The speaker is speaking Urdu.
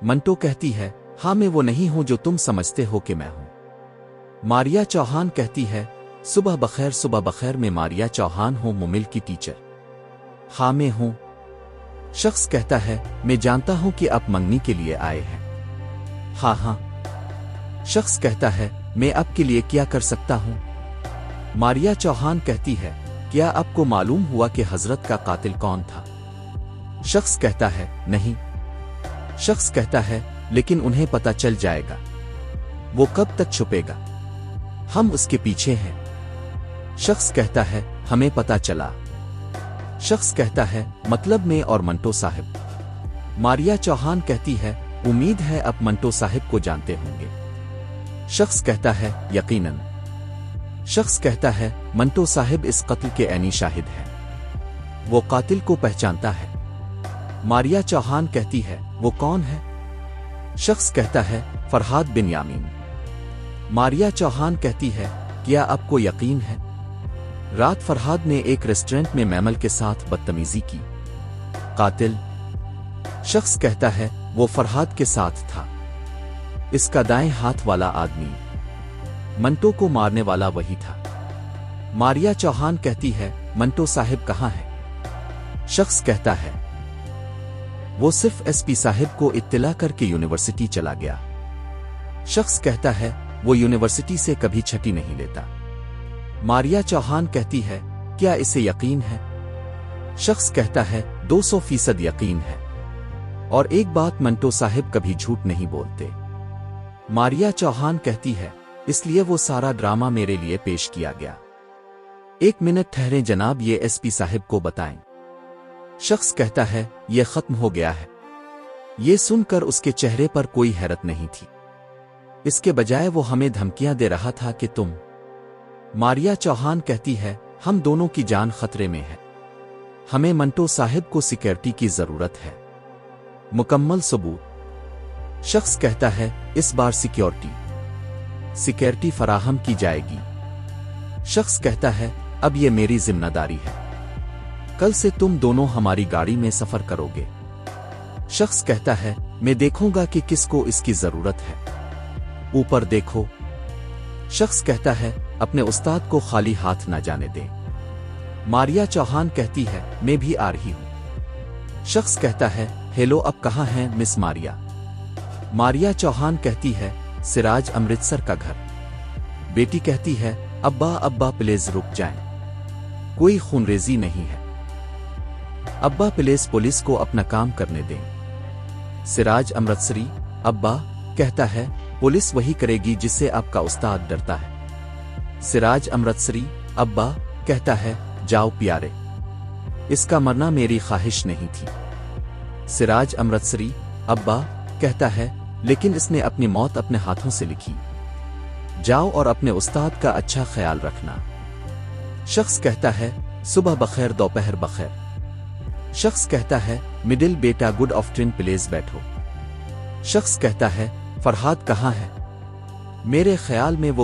منٹو کہتی ہے، ہاں میں وہ نہیں ہوں جو تم سمجھتے ہو کہ میں ہوں۔ ماریا چوہان کہتی ہے، صبح بخیر صبح بخیر، میں ماریا چوہان ہوں، ممل کی ٹیچر۔ ہاں میں ہوں۔ شخص کہتا ہے، میں جانتا ہوں کہ آپ منگنی کے لیے آئے ہیں۔ ہاں ہاں۔ شخص کہتا ہے، میں آپ کے لیے کیا کر سکتا ہوں؟ ماریا چوہان کہتی ہے، کیا آپ کو معلوم ہوا کہ حضرت کا قاتل کون تھا؟ شخص کہتا ہے، نہیں۔ شخص کہتا ہے، لیکن انہیں پتہ چل جائے گا۔ وہ کب تک چھپے گا؟ ہم اس کے پیچھے ہیں۔ شخص کہتا ہے، ہمیں پتہ چلا۔ شخص کہتا ہے، مطلب میں اور منٹو صاحب؟ ماریا چوہان کہتی ہے، امید ہے آپ منٹو صاحب کو جانتے ہوں گے۔ شخص کہتا ہے، یقیناً۔ شخص کہتا ہے، منٹو صاحب اس قتل کے عینی شاہد ہیں۔ وہ قاتل کو پہچانتا ہے۔ ماریا چوہان کہتی ہے، وہ کون ہے؟ شخص کہتا ہے، فرحاد بن یامین۔ ماریا چوہان کہتی ہے، کیا آپ کو یقین ہے؟ رات فرحاد نے ایک ریسٹورنٹ میں میمل کے ساتھ بدتمیزی کی۔ قاتل؟ شخص کہتا ہے، وہ فرحاد کے ساتھ تھا۔ اس کا دائیں ہاتھ والا آدمی منٹو کو مارنے والا وہی تھا۔ ماریا چوہان کہتی ہے، منٹو صاحب کہاں ہے؟ شخص کہتا ہے، وہ صرف ایس پی صاحب کو اطلاع کر کے یونیورسٹی چلا گیا۔ شخص کہتا ہے، وہ یونیورسٹی سے کبھی چھٹی نہیں لیتا۔ ماریا چوہان کہتی ہے، کیا اسے یقین ہے؟ شخص کہتا ہے، 200% یقین ہے۔ اور ایک بات، منٹو صاحب کبھی جھوٹ نہیں بولتے۔ ماریا چوہان کہتی ہے، اس لیے وہ سارا ڈرامہ میرے لیے پیش کیا گیا۔ ایک منٹ ٹھہریں جناب، یہ ایس پی صاحب کو بتائیں۔ شخص کہتا ہے، یہ ختم ہو گیا ہے۔ یہ سن کر اس کے چہرے پر کوئی حیرت نہیں تھی۔ اس کے بجائے وہ ہمیں دھمکیاں دے رہا تھا کہ تم۔ ماریا چوہان کہتی ہے، ہم دونوں کی جان خطرے میں ہے۔ ہمیں منٹو صاحب کو سیکورٹی کی ضرورت ہے۔ مکمل ثبوت۔ شخص کہتا ہے، اس بار سیکورٹی فراہم کی جائے گی۔ شخص کہتا ہے، اب یہ میری ذمہ داری ہے۔ کل سے تم دونوں ہماری گاڑی میں سفر کرو گے۔ شخص کہتا ہے، میں دیکھوں گا کہ کس کو اس کی ضرورت ہے۔ اوپر دیکھو۔ شخص کہتا ہے، اپنے استاد کو خالی ہاتھ نہ جانے دیں۔ ماریا چوہان کہتی ہے، میں بھی آ رہی ہوں۔ شخص کہتا ہے، ہیلو، اب کہاں ہیں مس ماریا؟ ماریا چوہان کہتی ہے، سراج امرتسر کا گھر۔ بیٹی کہتی ہے، ابا پلیز رک جائیں، کوئی خونریزی نہیں ہے۔ ابا پلیز پولیس کو اپنا کام کرنے دیں۔ سراج امرتسری، ابا کہتا ہے، پولیس وہی کرے گی جس سے آپ کا استاد ڈرتا ہے۔ سراج امرتسری، ابا کہتا ہے، جاؤ پیارے، اس کا مرنا میری خواہش نہیں تھی۔ سراج امرتسری، ابا کہتا ہے، لیکن اس نے اپنی موت اپنے ہاتھوں سے لکھی۔ جاؤ اور اپنے استاد کا اچھا خیال رکھنا۔ شخص کہتا ہے، صبح بخیر دوپہر بخیر۔ شخص کہتا ہے، middle beta good afternoon, please بیٹھو۔ شخص کہتا ہے، فرحاد کہاں ہے؟ میرے خیال میں وہ